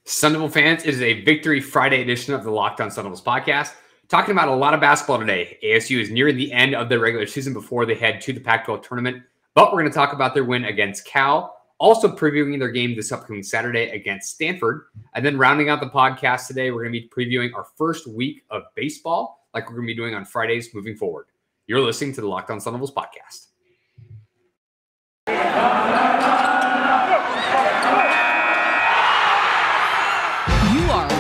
Sun Devil fans, it is a Victory Friday edition of the Locked On Sun Devils podcast. Talking about a lot of basketball today. ASU is nearing the end of their regular season before they head to the Pac-12 tournament, but we're going to talk about their win against Cal, also previewing their game this upcoming Saturday against Stanford, and then rounding out the podcast today, we're going to be previewing our first week of baseball, like we're going to be doing on Fridays moving forward. You're listening to the Locked On Sun Devils podcast.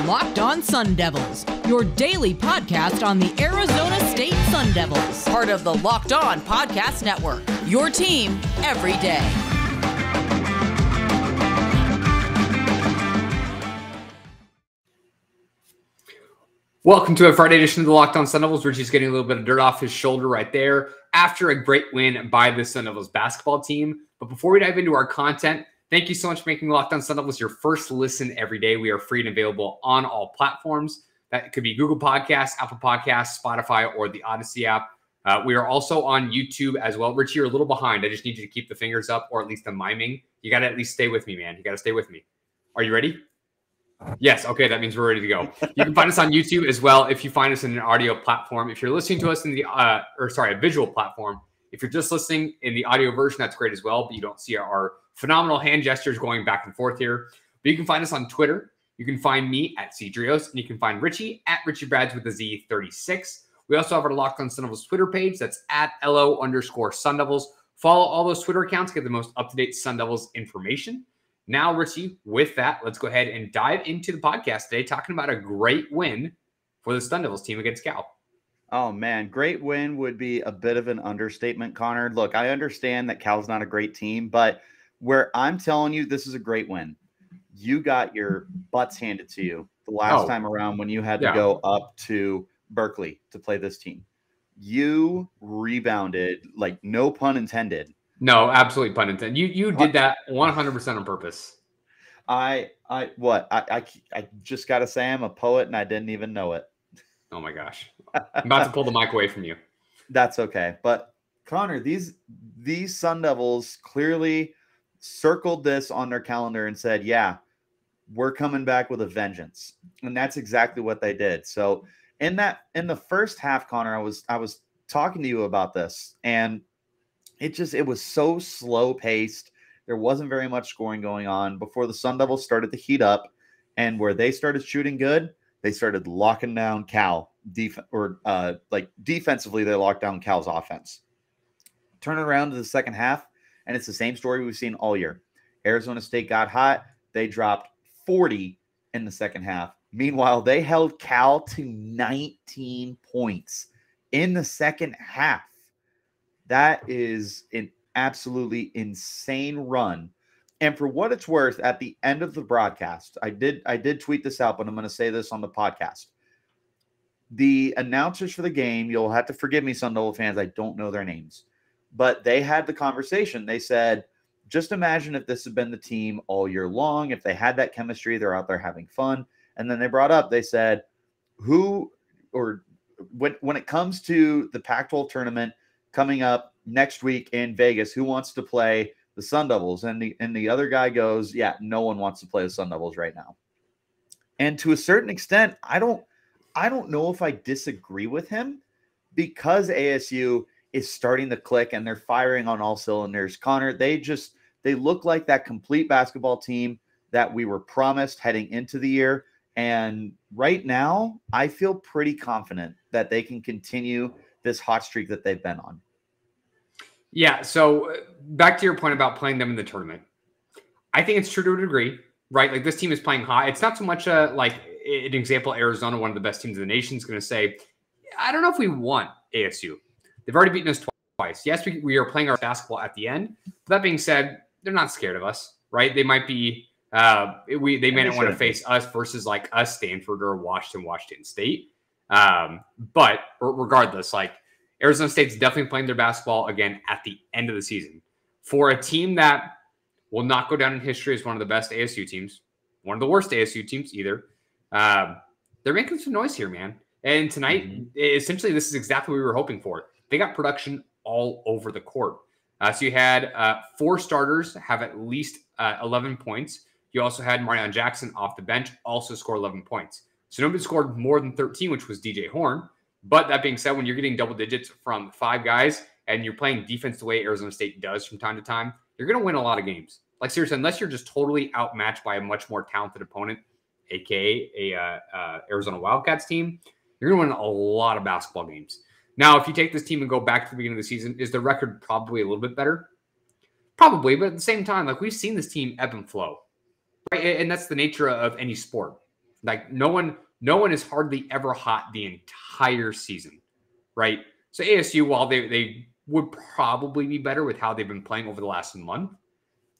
Locked On Sun Devils, your daily podcast on the Arizona State Sun Devils. Part of the Locked On Podcast Network, your team every day. Welcome to a Friday edition of the Locked On Sun Devils. Richie's getting a little bit of dirt off his shoulder right there after a great win by the Sun Devils basketball team. But before we dive into our content, thank you so much for making Locked On Sun Devils your first listen every day. We are free and available on all platforms. That could be Google Podcasts, Apple Podcasts, Spotify, or the Odyssey app. We are also on YouTube as well. Richie, you're a little behind. I just need you to keep the fingers up, or at least the miming. You got to at least stay with me, man. You got to stay with me. Are you ready? Yes. Okay. That means we're ready to go. You can find us on YouTube as well. If you find us in an audio platform, if you're listening to us in the, a visual platform, if you're just listening in the audio version, that's great as well. But you don't see our phenomenal hand gestures going back and forth here. But you can find us on Twitter. You can find me at Cedrios, and you can find Richie at RichieBrads with a Z36. We also have our Locked On Sun Devils Twitter page. That's at LO_Sun Devils. Follow all those Twitter accounts to get the most up-to-date Sun Devils information. Now, Richie, with that, let's go ahead and dive into the podcast today, talking about a great win for the Sun Devils team against Cal. Oh, man, great win would be a bit of an understatement, Connor. Look, I understand that Cal's not a great team, but where I'm telling you this is a great win, you got your butts handed to you the last time around when you had to go up to Berkeley to play this team. You rebounded, like no pun intended. No, absolutely pun intended. You did that 100% on purpose. I just got to say I'm a poet and I didn't even know it. Oh my gosh. I'm about to pull the mic away from you. That's okay. But Connor, these Sun Devils clearly circled this on their calendar and said, yeah, we're coming back with a vengeance. And that's exactly what they did. So in the first half, Connor, I was talking to you about this, and it was so slow paced. There wasn't very much scoring going on before the Sun Devils started to heat up, and where they started shooting good, they started locking down Cal defensively. They locked down Cal's offense. Turn around to the second half, and it's the same story we've seen all year. Arizona State got hot. They dropped 40 in the second half. Meanwhile, they held Cal to 19 points in the second half. That is an absolutely insane run. And for what it's worth, at the end of the broadcast, I did tweet this out, but I'm going to say this on the podcast. The announcers for the game, you'll have to forgive me, Sun Devil fans, I don't know their names. But they had the conversation. They said, just imagine if this had been the team all year long, if they had that chemistry, they're out there having fun. And then they brought up, they said, when it comes to the Pac-12 tournament coming up next week in Vegas, who wants to play the Sun Devils? And the other guy goes, yeah, no one wants to play the Sun Devils right now. And to a certain extent, I don't know if I disagree with him, because ASU is starting to click and they're firing on all cylinders. Connor, they look like that complete basketball team that we were promised heading into the year. And right now, I feel pretty confident that they can continue this hot streak that they've been on. Yeah. So back to your point about playing them in the tournament. I think it's true to a degree, right? Like, this team is playing hot. It's not so much like an example, Arizona, one of the best teams in the nation, is going to say, I don't know if we want ASU. They've already beaten us twice. Yes, we are playing our basketball at the end. But that being said, they're not scared of us, right? They might be, they may not want to face us versus like us, Stanford or Washington State. But regardless, like, Arizona State's definitely playing their basketball again at the end of the season. For a team that will not go down in history as one of the best ASU teams, one of the worst ASU teams either, they're making some noise here, man. And tonight, essentially, this is exactly what we were hoping for. They got production all over the court. So you had 4 starters have at least 11 points. You also had Marion Jackson off the bench also score 11 points. So nobody scored more than 13, which was DJ Horn. But that being said, when you're getting double digits from 5 guys and you're playing defense the way Arizona State does from time to time, you're going to win a lot of games. Like, seriously, unless you're just totally outmatched by a much more talented opponent, aka Arizona Wildcats team, you're going to win a lot of basketball games. Now, if you take this team and go back to the beginning of the season, is the record probably a little bit better? Probably, but at the same time, like, we've seen this team ebb and flow, right? And that's the nature of any sport. Like, no one is hardly ever hot the entire season, right? So ASU, while they would probably be better with how they've been playing over the last month,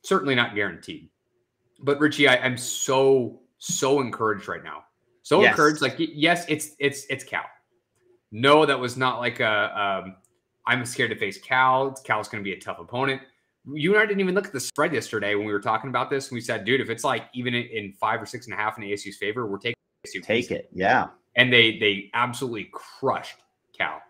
certainly not guaranteed. But Richie, I'm so encouraged right now. So Yes. encouraged. Like, yes, it's Cal. No, that was not like I'm scared to face Cal. Cal's going to be a tough opponent. You and I didn't even look at the spread yesterday when we were talking about this. And we said, dude, if it's like even in 5 or 6.5 in ASU's favor, we're taking ASU. Take it. Yeah. And they absolutely crushed Cal.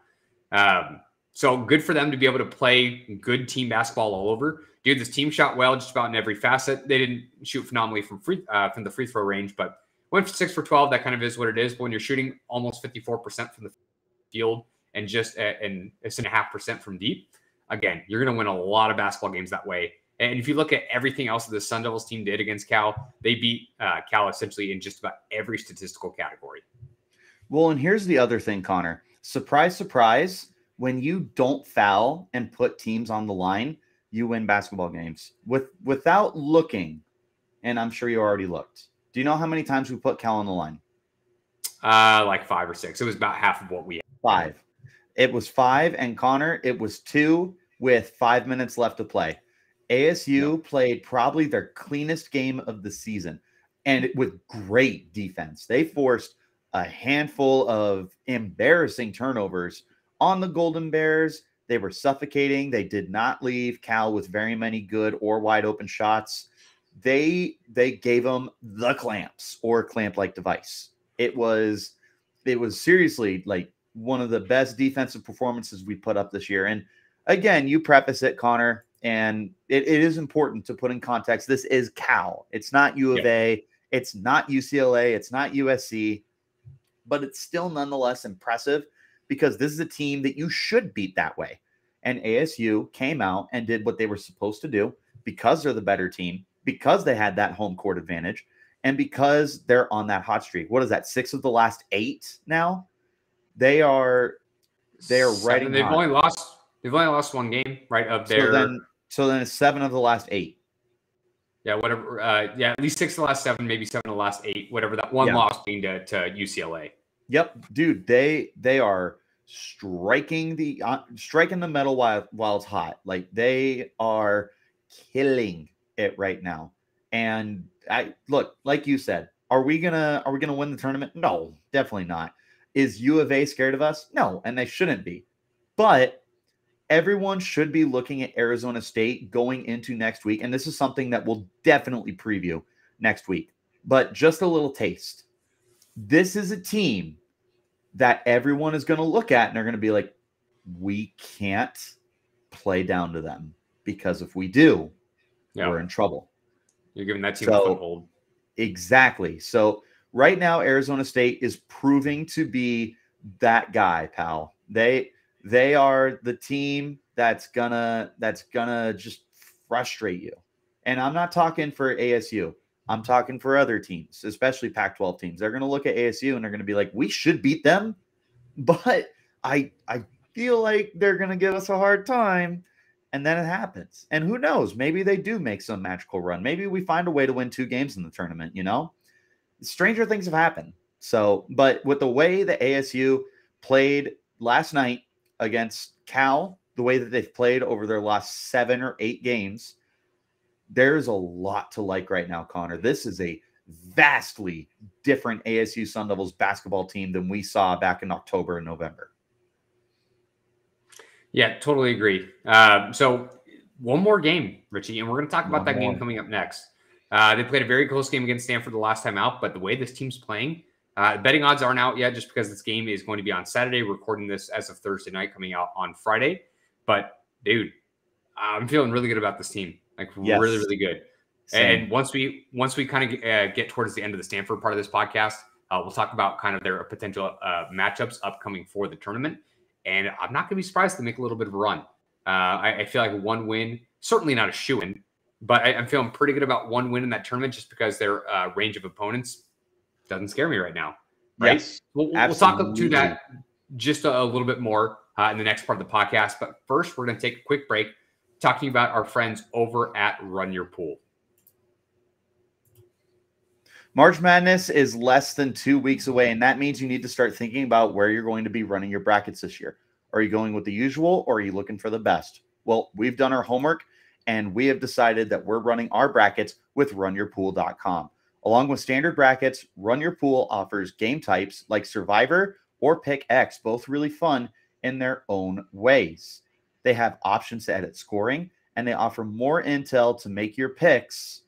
So good for them to be able to play good team basketball all over. Dude, this team shot well just about in every facet. They didn't shoot phenomenally from the free throw range, but went for 6 for 12. That kind of is what it is. But when you're shooting almost 54% from the field and just and 6.5% from deep, again, you're going to win a lot of basketball games that way. And if you look at everything else that the Sun Devils team did against Cal, they beat Cal essentially in just about every statistical category. Well, and here's the other thing, Connor. Surprise, surprise. When you don't foul and put teams on the line, you win basketball games without looking. And I'm sure you already looked. Do you know how many times we put Cal on the line? Like 5 or 6. It was about half of what we had. 5. It was 5, and Connor, it was 2 with 5 minutes left to play. ASU played probably their cleanest game of the season, and with great defense. They forced a handful of embarrassing turnovers on the Golden Bears. They were suffocating. They did not leave Cal with very many good or wide open shots. They gave them the clamps or clamp-like device. It was seriously like one of the best defensive performances we put up this year. And again, you preface it, Connor, and it is important to put in context. This is Cal. It's not U of A. It's not UCLA. It's not USC. But it's still nonetheless impressive because this is a team that you should beat that way. And ASU came out and did what they were supposed to do because they're the better team, because they had that home court advantage, and because they're on that hot streak. What is that? 6 of the last 8 now? They are riding. They've only lost 1 game, right? Of their so then it's 7 of the last 8. Yeah, whatever. At least 6 of the last 7, maybe 7 of the last 8, whatever that one loss being to UCLA. Yep, dude, they are striking the metal while it's hot. Like, they are killing it right now. And look, like you said, are we gonna win the tournament? No, definitely not. Is U of A scared of us? No, and they shouldn't be. But everyone should be looking at Arizona State going into next week, and this is something that we'll definitely preview next week. But just a little taste. This is a team that everyone is going to look at, and they're going to be like, we can't play down to them, because if we do, we're in trouble. You're giving that team a foothold. Exactly. So right now, Arizona State is proving to be that guy, pal. They are the team that's gonna just frustrate you. And I'm not talking for ASU. I'm talking for other teams, especially Pac-12 teams. They're going to look at ASU and they're going to be like, we should beat them, but I feel like they're going to give us a hard time. And then it happens. And who knows? Maybe they do make some magical run. Maybe we find a way to win 2 games in the tournament, you know? Stranger things have happened. So, but with the way that ASU played last night against Cal, the way that they've played over their last 7 or 8 games, there's a lot to like right now, Connor. This is a vastly different ASU Sun Devils basketball team than we saw back in October and November. Yeah, totally agree. So one more game, Richie, and we're going to talk about that game coming up next. They played a very close game against Stanford the last time out, but the way this team's playing, betting odds aren't out yet just because this game is going to be on Saturday, recording this as of Thursday night, coming out on Friday. But, dude, I'm feeling really good about this team. Like, really, really good. Same. And once we kind of get towards the end of the Stanford part of this podcast, we'll talk about kind of their potential matchups upcoming for the tournament. And I'm not going to be surprised to make a little bit of a run. I feel like one win, certainly not a shoo-in, but I'm feeling pretty good about one win in that tournament just because their range of opponents doesn't scare me right now. Right? Yes, we'll talk to that just a little bit more in the next part of the podcast. But first, we're going to take a quick break talking about our friends over at Run Your Pool. March Madness is less than 2 weeks away, and that means you need to start thinking about where you're going to be running your brackets this year. Are you going with the usual, or are you looking for the best? Well, we've done our homework, and we have decided that we're running our brackets with runyourpool.com. Along with standard brackets, Run Your Pool offers game types like Survivor or Pick X, both really fun in their own ways. They have options to edit scoring, and they offer more intel to make your picks.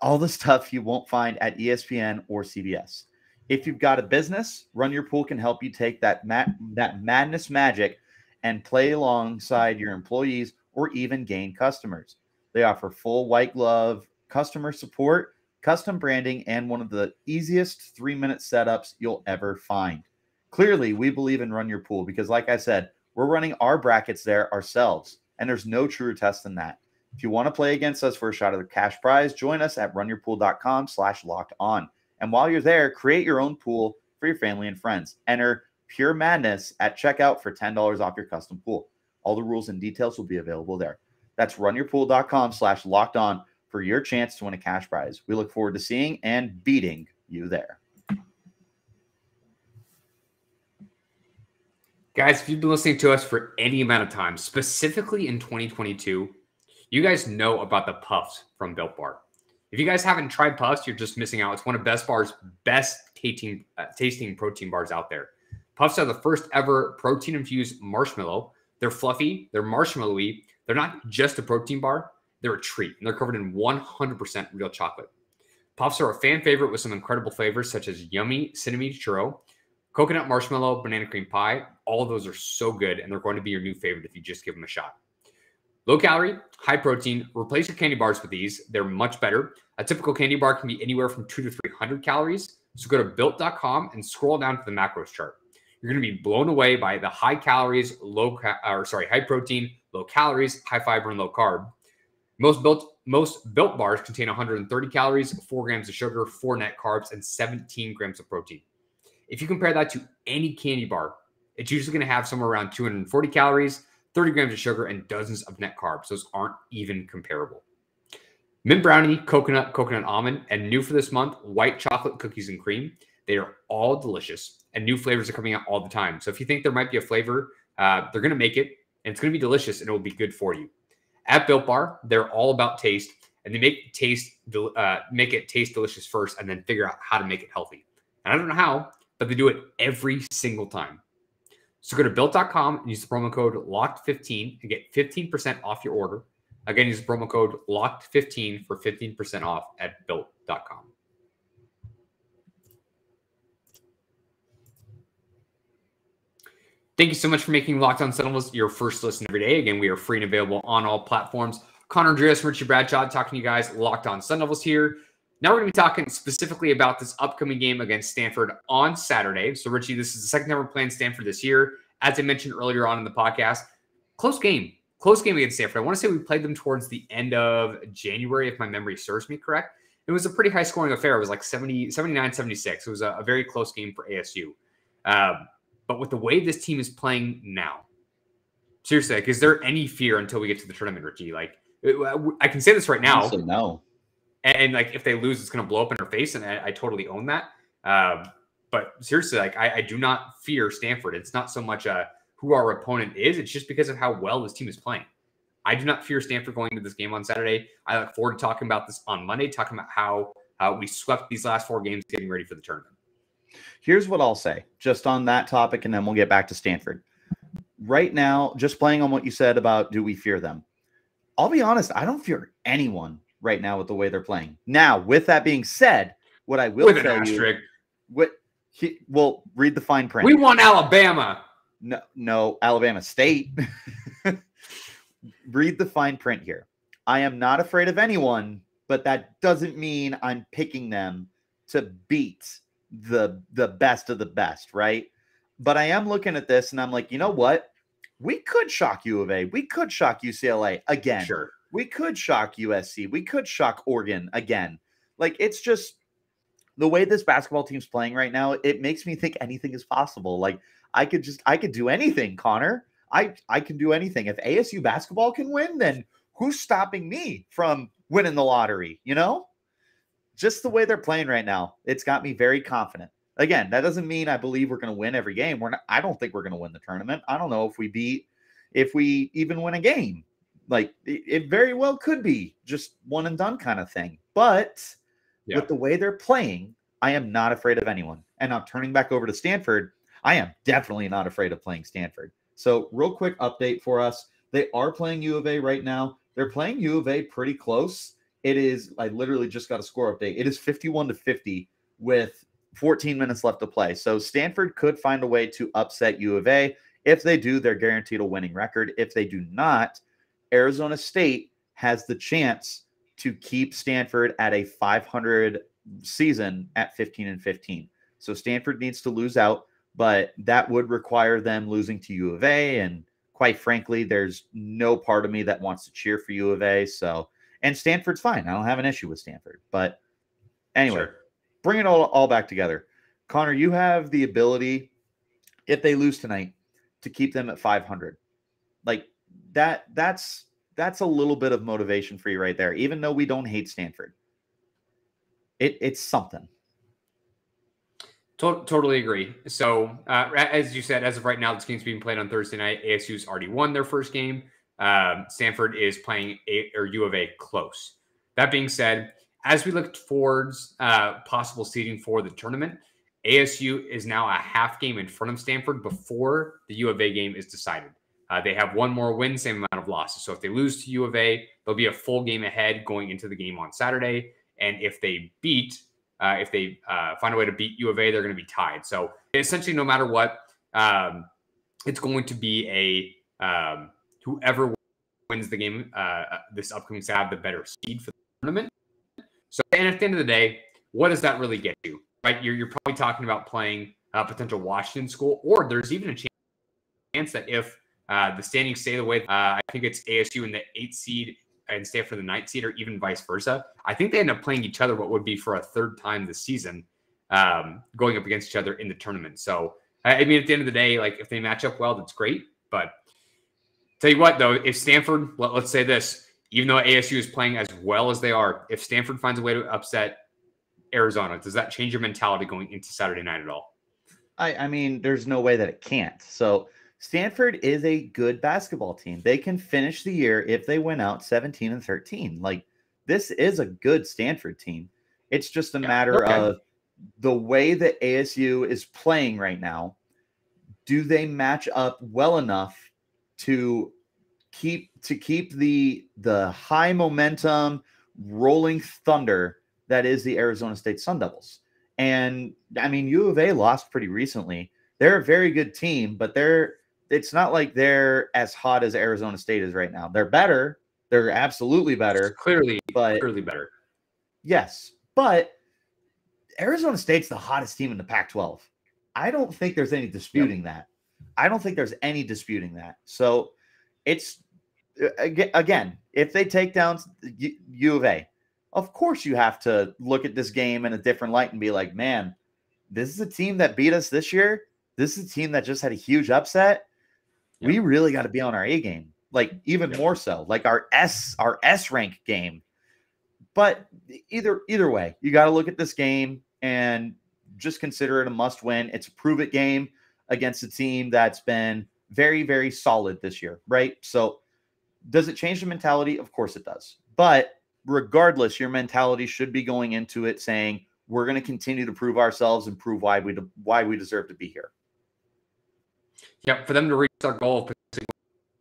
All the stuff you won't find at ESPN or CBS. If you've got a business, Run Your Pool can help you take that madness magic and play alongside your employees or even gain customers. They offer full white glove customer support, custom branding, and one of the easiest 3-minute setups you'll ever find. Clearly, we believe in Run Your Pool because, like I said, we're running our brackets there ourselves, and there's no truer test than that. If you want to play against us for a shot at the cash prize, join us at runyourpool.com/lockedon. And while you're there, create your own pool for your family and friends. Enter Pure Madness at checkout for $10 off your custom pool. All the rules and details will be available there. That's runyourpool.com/lockedon for your chance to win a cash prize. We look forward to seeing and beating you there. Guys, if you've been listening to us for any amount of time, specifically in 2022, you guys know about the Puffs from Built Bar. If you guys haven't tried Puffs, you're just missing out. It's one of Best Bar's best tasting protein bars out there. Puffs are the first ever protein-infused marshmallow. They're fluffy. They're marshmallowy. They're not just a protein bar. They're a treat, and they're covered in 100% real chocolate. Puffs are a fan favorite with some incredible flavors such as yummy cinnamon churro, coconut marshmallow, banana cream pie. All of those are so good, and they're going to be your new favorite if you just give them a shot. Low calorie, high protein. Replace your candy bars with these. They're much better. A typical candy bar can be anywhere from 200 to 300 calories. So go to built.com and scroll down to the macros chart. You're going to be blown away by the high calories, high protein, low calories, high fiber, and low carb. Most built bars contain 130 calories, 4 grams of sugar, 4 net carbs, and 17 grams of protein. If you compare that to any candy bar, it's usually going to have somewhere around 240 calories, 30 grams of sugar, and dozens of net carbs. Those aren't even comparable. Mint brownie, coconut almond, and new for this month, white chocolate cookies and cream. They are all delicious, and new flavors are coming out all the time. So if you think there might be a flavor, they're going to make it, and it's going to be delicious, and it will be good for you. At Built Bar, they're all about taste, and they make it taste delicious first, and then figure out how to make it healthy. And I don't know how, but they do it every single time. So go to built.com and use the promo code LOCKED15 and get 15% off your order. Again, use the promo code LOCKED15 for 15% off at built.com. Thank you so much for making Locked On Sentinels your first listen every day. Again, we are free and available on all platforms. Connor Andreas, Richie Bradshaw talking to you guys. Locked On Sentinels here. Now we're going to be talking specifically about this upcoming game against Stanford on Saturday. So, Richie, this is the second time we're playing Stanford this year. As I mentioned earlier on in the podcast, close game against Stanford. I want to say we played them towards the end of January, if my memory serves me correct. It was a pretty high-scoring affair. It was like 79-76. It was a very close game for ASU. But with the way this team is playing now, seriously, like, is there any fear until we get to the tournament, Richie? Like, I can say this right now. Honestly, no. And like, if they lose, it's going to blow up in our face, and I totally own that. But seriously, like, I do not fear Stanford. It's not so much who our opponent is. It's just because of how well this team is playing. I do not fear Stanford going into this game on Saturday. I look forward to talking about this on Monday, talking about how we swept these last 4 games, getting ready for the tournament. Here's what I'll say just on that topic, and then we'll get back to Stanford. Right now, just playing on what you said about do we fear them? I'll be honest, I don't fear anyone right now with the way they're playing. Now, with that being said, what I will tell you, well, read the fine print. We want Alabama. No, Alabama State. Read the fine print here. I am not afraid of anyone, but that doesn't mean I'm picking them to beat the best of the best, right? But I am looking at this and I'm like, you know what? We could shock U of A. We could shock UCLA again. Sure. We could shock USC. We could shock Oregon again. Like, it's just the way this basketball team's playing right now, it makes me think anything is possible. Like, I could do anything, Connor. I can do anything. If ASU basketball can win, then who's stopping me from winning the lottery? You know, just the way they're playing right now, it's got me very confident. Again, that doesn't mean I believe we're going to win every game. I don't think we're going to win the tournament. I don't know if we even win a game. Like, it very well could be just one and done kind of thing. But with the way they're playing, I am not afraid of anyone. And now turning back over to Stanford, I am definitely not afraid of playing Stanford. So real quick update for us. They are playing U of A right now. They're playing U of A pretty close. It is, I literally just got a score update. It is 51-50 with 14 minutes left to play. So Stanford could find a way to upset U of A. If they do, they're guaranteed a winning record. If they do not, Arizona State has the chance to keep Stanford at a 500 season at 15-15. So Stanford needs to lose out, but that would require them losing to U of A. And quite frankly, there's no part of me that wants to cheer for U of A. So, and Stanford's fine. I don't have an issue with Stanford. But anyway, bring it all back together. Connor, you have the ability, if they lose tonight, to keep them at 500. Like, that's a little bit of motivation for you right there, even though we don't hate Stanford. It's something. Totally agree. So, as you said, as of right now, this game's being played on Thursday night. ASU's already won their first game. Stanford is playing U of A close. That being said, as we look towards possible seeding for the tournament, ASU is now a half game in front of Stanford before the U of A game is decided. They have one more win, same amount of losses. So if they lose to U of A, they'll be a full game ahead going into the game on Saturday. And if they find a way to beat U of A, they're going to be tied. So essentially, no matter what, it's going to be whoever wins the game this upcoming Saturday, the better seed for the tournament. So, and at the end of the day, what does that really get you? Right? You're probably talking about playing a potential Washington school, or there's even a chance that if the standings stay the way, I think it's ASU in the 8th seed and Stanford the 9th seed, or even vice versa. I think they end up playing each other what would be for a third time this season, going up against each other in the tournament. So, I mean, at the end of the day, like, if they match up well, that's great. But tell you what, though, if Stanford, let's say this, even though ASU is playing as well as they are, if Stanford finds a way to upset Arizona, does that change your mentality going into Saturday night at all? I mean, there's no way that it can't. So Stanford is a good basketball team. They can finish the year if they win out 17-13. Like, this is a good Stanford team. It's just a matter of the way that ASU is playing right now. Do they match up well enough to keep the high momentum rolling thunder that is the Arizona State Sun Devils? And I mean, U of A lost pretty recently. They're a very good team, but it's not like they're as hot as Arizona State is right now. They're better. They're absolutely better. It's clearly better. Yes, but Arizona State's the hottest team in the Pac-12. I don't think there's any disputing that. I don't think there's any disputing that. So it's, again, if they take down U of A, of course you have to look at this game in a different light and be like, man, this is a team that beat us this year. This is a team that just had a huge upset. Yep. We really got to be on our A game, like even more so, like our S rank game. But either way, you got to look at this game and just consider it a must win. It's a prove it game against a team that's been very, very solid this year, right? So does it change the mentality? Of course it does. But regardless, your mentality should be going into it saying, we're going to continue to prove ourselves and prove why we deserve to be here. Yeah, for them to reach their goal of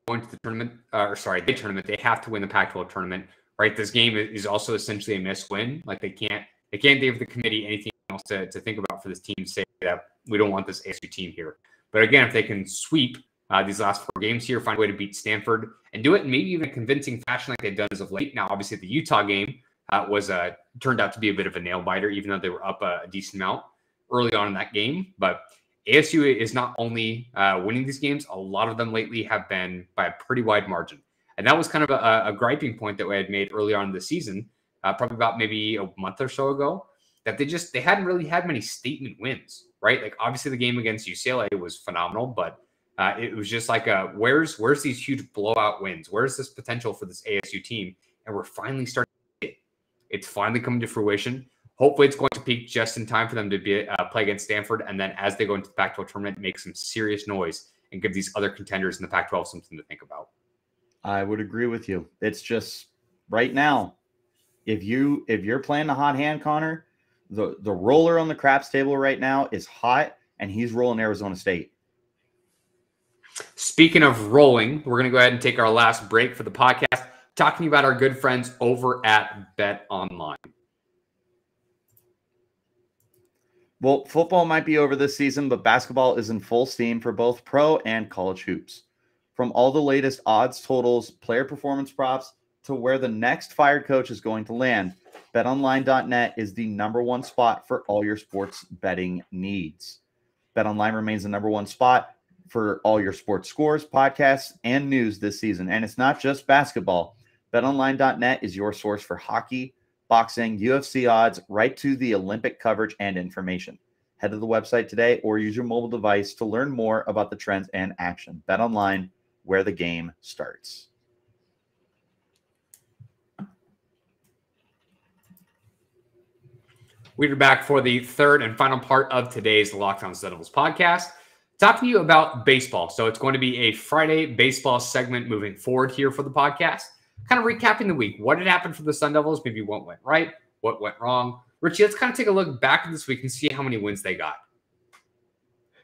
going to the tournament, the tournament, they have to win the Pac-12 tournament, right? This game is also essentially a missed win. Like, they can't give the committee anything else to think about for this team to say that we don't want this ASU team here. But again, if they can sweep these last 4 games here, find a way to beat Stanford and do it in maybe even a convincing fashion like they've done as of late. Now, obviously, the Utah game turned out to be a bit of a nail biter, even though they were up a decent amount early on in that game. But ASU is not only winning these games, a lot of them lately have been by a pretty wide margin. And that was kind of a griping point that we had made early on in the season, probably about maybe a month or so ago, that they hadn't really had many statement wins, right? Like, obviously the game against UCLA was phenomenal, but it was just like, where's these huge blowout wins? Where's this potential for this ASU team? And we're finally starting to see it. It's finally coming to fruition. Hopefully it's going to peak just in time for them to play against Stanford. And then as they go into the Pac-12 tournament, make some serious noise and give these other contenders in the Pac-12 something to think about. I would agree with you. It's just right now, if you're playing the hot hand, Connor, the roller on the craps table right now is hot, and he's rolling Arizona State. Speaking of rolling, we're going to go ahead and take our last break for the podcast, talking about our good friends over at BetOnline. Well, football might be over this season, but basketball is in full steam for both pro and college hoops. From all the latest odds, totals, player performance props, to where the next fired coach is going to land, BetOnline.net is the #1 spot for all your sports betting needs. BetOnline remains the #1 spot for all your sports scores, podcasts, and news this season. And it's not just basketball. BetOnline.net is your source for hockey, boxing, UFC odds, right to the Olympic coverage and information. Head to the website today or use your mobile device to learn more about the trends and action. BetOnline, where the game starts. We're back for the third and final part of today's Locked On Sun Devils podcast, talking to you about baseball. So it's going to be a Friday baseball segment moving forward here for the podcast, kind of recapping the week. What had happened for the Sun Devils? Maybe what went right, what went wrong. Richie, let's kind of take a look back at this week and see how many wins they got.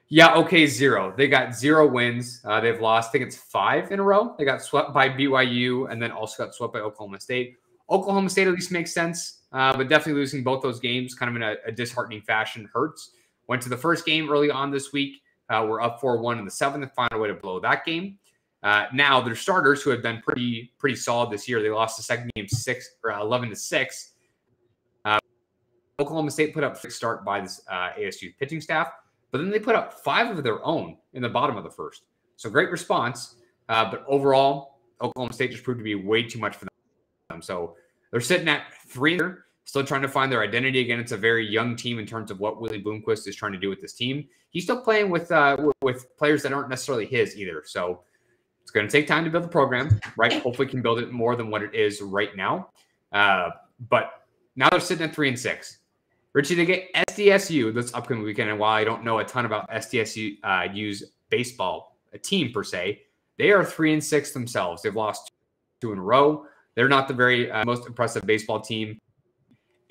Yeah, okay, 0. They got 0 wins. They've lost, I think it's 5 in a row. They got swept by BYU and then also got swept by Oklahoma State. Oklahoma State at least makes sense, but definitely losing both those games kind of in a disheartening fashion hurts. Went to the first game early on this week. We're up 4-1 in the 7th and found a way to blow that game. Now their starters, who have been pretty solid this year, they lost the second game 11-6. Oklahoma State put up 6 start by this ASU pitching staff, but then they put up 5 of their own in the bottom of the first. So great response, but overall, Oklahoma State just proved to be way too much for them. So they're sitting at 3, still trying to find their identity. Again, it's a very young team in terms of what Willie Bloomquist is trying to do with this team. He's still playing with players that aren't necessarily his either. So it's going to take time to build the program, right? Hopefully can build it more than what it is right now. But now they're sitting at 3-6. Richie, they get SDSU this upcoming weekend. And while I don't know a ton about SDSU's baseball, a team per se, they are 3-6 themselves. They've lost 2 in a row. They're not the very most impressive baseball team.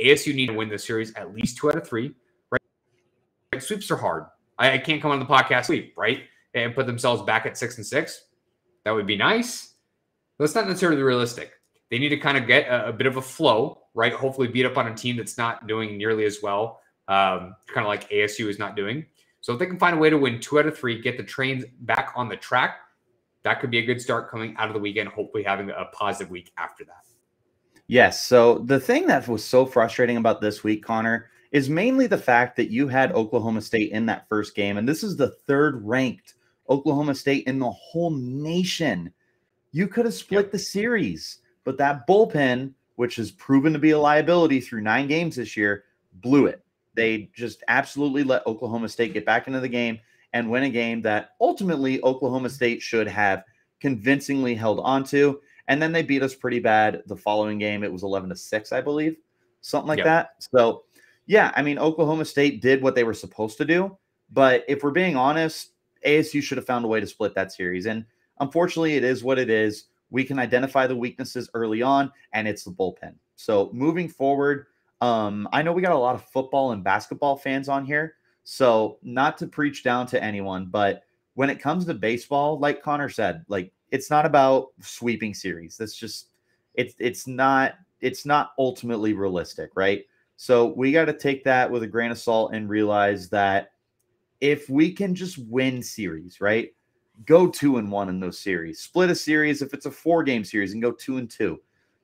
ASU need to win this series at least 2 out of 3. Right? Sweeps are hard. I can't come on the podcast sweep, right? And put themselves back at 6-6. That would be nice. But it's not necessarily realistic. They need to kind of get a bit of a flow, right? Hopefully beat up on a team that's not doing nearly as well, kind of like ASU is not doing. So if they can find a way to win 2 out of 3, get the trains back on the track, that could be a good start coming out of the weekend, hopefully having a positive week after that. Yes. So the thing that was so frustrating about this week, Connor, is mainly the fact that you had Oklahoma State in that first game. And this is the 3rd ranked Oklahoma State in the whole nation. You could have split the series, but that bullpen, which has proven to be a liability through 9 games this year, blew it. They just absolutely let Oklahoma State get back into the game and win a game that ultimately Oklahoma State should have convincingly held onto. And then they beat us pretty bad the following game. It was 11-6, I believe, something like that. So, yeah, I mean, Oklahoma State did what they were supposed to do. But if we're being honest, ASU should have found a way to split that series. And unfortunately, it is what it is. We can identify the weaknesses early on, and it's the bullpen. So moving forward, I know we got a lot of football and basketball fans on here. So not to preach down to anyone, but when it comes to baseball, like Connor said, like it's not about sweeping series. That's just it's not ultimately realistic, right? So we got to take that with a grain of salt and realize that if we can just win series, right? go 2-1 in those series. Split a series if it's a 4-game series and go 2-2.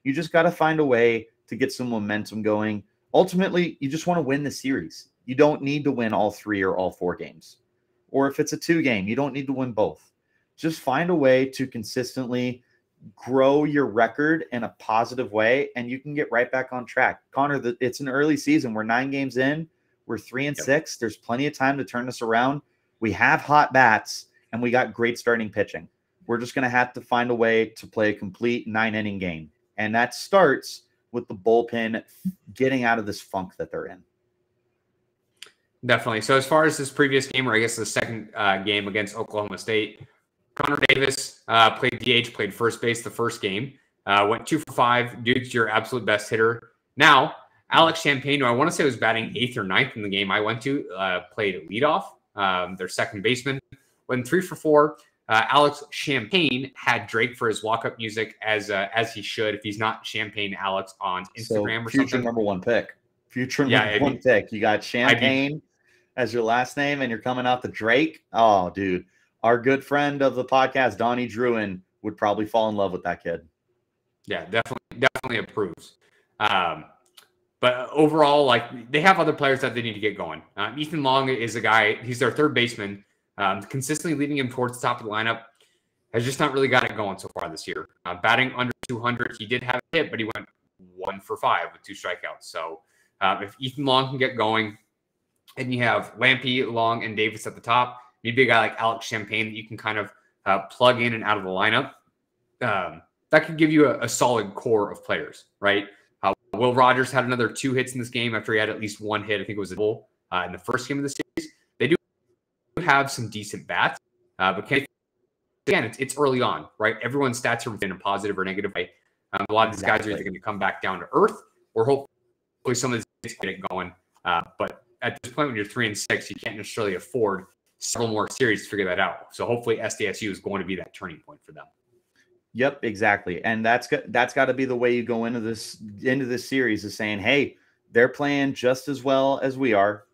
You just got to find a way to get some momentum going. Ultimately, you just want to win the series. You don't need to win all 3 or all 4 games. Or if it's a 2-game, you don't need to win both. Just find a way to consistently grow your record in a positive way, and you can get right back on track. Connor, it's an early season. We're 9 games in. We're 3-6. There's plenty of time to turn this around. We have hot bats, and we got great starting pitching. We're just going to have to find a way to play a complete 9-inning game. And that starts with the bullpen getting out of this funk that they're in. Definitely. So as far as this previous game, or I guess the second game against Oklahoma State, Connor Davis played DH, played first base the first game, went 2 for 5. Dude's your absolute best hitter. Now, Alex Champagne, who I want to say was batting 8th or 9th in the game I went to, played leadoff, their second baseman, went 3 for 4. Alex Champagne had Drake for his walk-up music, as he should, if he's not Champagne Alex on Instagram or future something. Number 1 pick. Future number 1 pick. You got Champagne as your last name, and you're coming out to Drake. Oh, dude. Our good friend of the podcast, Donnie Druin, would probably fall in love with that kid. Yeah, definitely approves. But overall, like, they have other players that they need to get going. Ethan Long is a guy, he's their third baseman. Consistently leading him towards the top of the lineup, has just not really got it going so far this year. Batting under 200, he did have a hit, but he went 1 for 5 with 2 strikeouts. So if Ethan Long can get going, and you have Lampy, Long, and Davis at the top, maybe a guy like Alex Champagne that you can kind of plug in and out of the lineup, that could give you a solid core of players, right? Will Rogers had another 2 hits in this game after he had at least 1 hit. I think it was a double in the first game of the series. They do have some decent bats, but again, it's early on, right? Everyone's stats are in a positive or negative way. A lot of these guys are either going to come back down to earth, or hopefully some of these get it going. But at this point, when you're 3-6, you can't necessarily afford several more series to figure that out. So hopefully SDSU is going to be that turning point for them. Yep, exactly. And that's got to be the way you go into this series, is saying, hey, they're playing just as well as we are.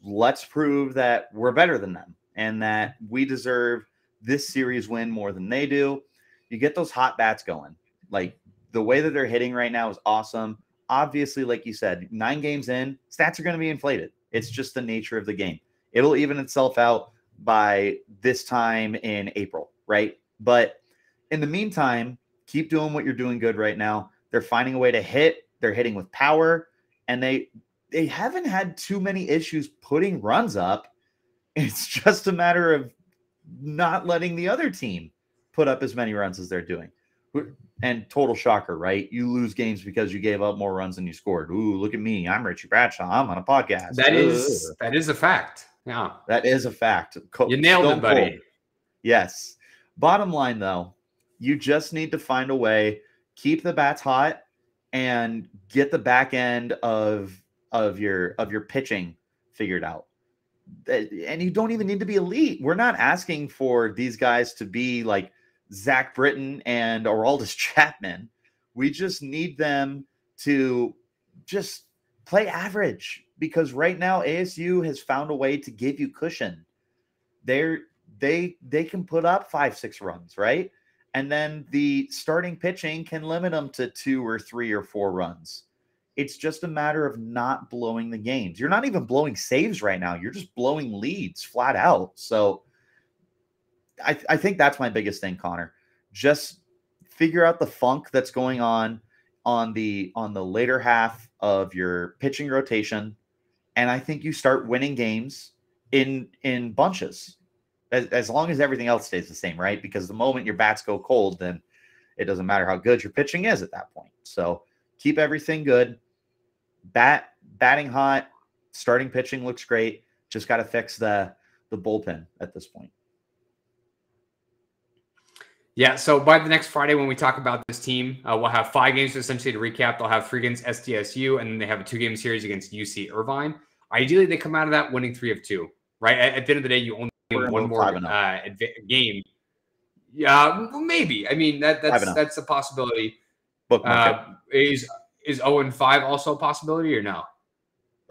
Let's prove that we're better than them and that we deserve this series win more than they do. You get those hot bats going. Like, the way that they're hitting right now is awesome. Obviously, like you said, 9 games in, stats are going to be inflated. It's just the nature of the game. It'll even itself out by this time in April, right? But in the meantime, keep doing what you're doing good right now. They're finding a way to hit. They're hitting with power, and they haven't had too many issues putting runs up. It's just a matter of not letting the other team put up as many runs as they're doing. And total shocker, right? You lose games because you gave up more runs than you scored. Ooh, look at me. I'm Richie Bradshaw. I'm on a podcast. That is a fact. Yeah. That is a fact. You nailed it, buddy. Cold. Yes. Bottom line, though, you just need to find a way, keep the bats hot, and get the back end of your pitching figured out. And you don't even need to be elite. We're not asking for these guys to be like Zach Britton and Aroldis Chapman. We just need them to just play average, because right now ASU has found a way to give you cushion. They can put up 5-6 runs, right? And then the starting pitching can limit them to 2 or 3 or 4 runs. It's just a matter of not blowing the games. You're not even blowing saves right now. You're just blowing leads flat out. So I think that's my biggest thing, Connor. Just figure out the funk that's going on the later half of your pitching rotation, and I think you start winning games in bunches, as long as everything else stays the same, right? Because the moment your bats go cold, then it doesn't matter how good your pitching is at that point. So keep everything good. Batting hot, starting pitching looks great. Just got to fix the bullpen at this point. Yeah, so by the next Friday when we talk about this team, we'll have 5 games essentially to recap. They'll have 3 against SDSU, and then they have a 2-game series against UC Irvine. Ideally, they come out of that winning 3 of 2, right? At the end of the day, you only win one more game. Yeah, maybe. I mean, that's a possibility. Is 0-5 also a possibility or no?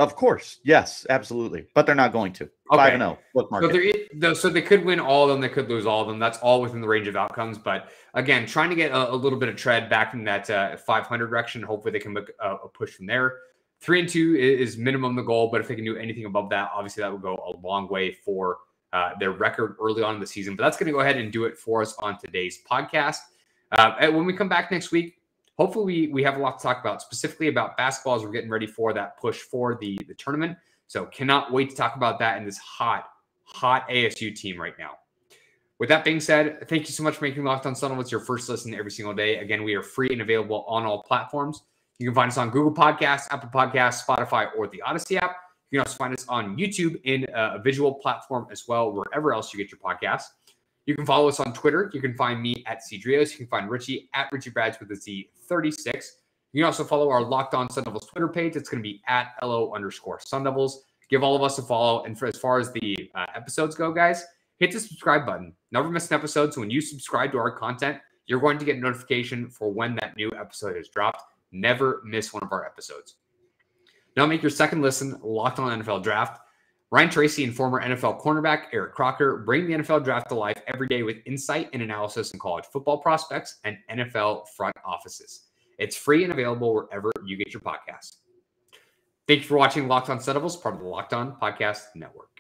Of course. Yes, absolutely. But they're not going to. Okay. 5-0. Bookmark So they could win all of them. They could lose all of them. That's all within the range of outcomes. But again, trying to get a little bit of tread back in that 500 direction. Hopefully they can make a push from there. 3-2 is minimum the goal. But if they can do anything above that, obviously that would go a long way for their record early on in the season. But that's going to go ahead and do it for us on today's podcast. And when we come back next week, hopefully we have a lot to talk about, specifically about basketball as we're getting ready for that push for the tournament. So cannot wait to talk about that in this hot ASU team right now. With that being said, thank you so much for making Locked On Sun Devils your first listen every single day. Again, we are free and available on all platforms. You can find us on Google Podcasts, Apple Podcasts, Spotify, or the Odyssey app. You can also find us on YouTube in a visual platform as well, wherever else you get your podcasts. You can follow us on Twitter. You can find me at Cedrios. You can find Richie at Richie Brads with a Z36. You can also follow our Locked On Sun Devils Twitter page. It's going to be at @LO_Sun Devils. Give all of us a follow. And as far as the episodes go, guys, hit the subscribe button. Never miss an episode. So when you subscribe to our content, you're going to get a notification for when that new episode is dropped. Never miss one of our episodes. Now make your second listen Locked On NFL Draft. Ryan Tracy and former NFL cornerback Eric Crocker bring the NFL Draft to life every day with insight and analysis in college football prospects and NFL front offices. It's free and available wherever you get your podcasts. Thank you for watching Locked On Sun Devils, part of the Locked On Podcast Network.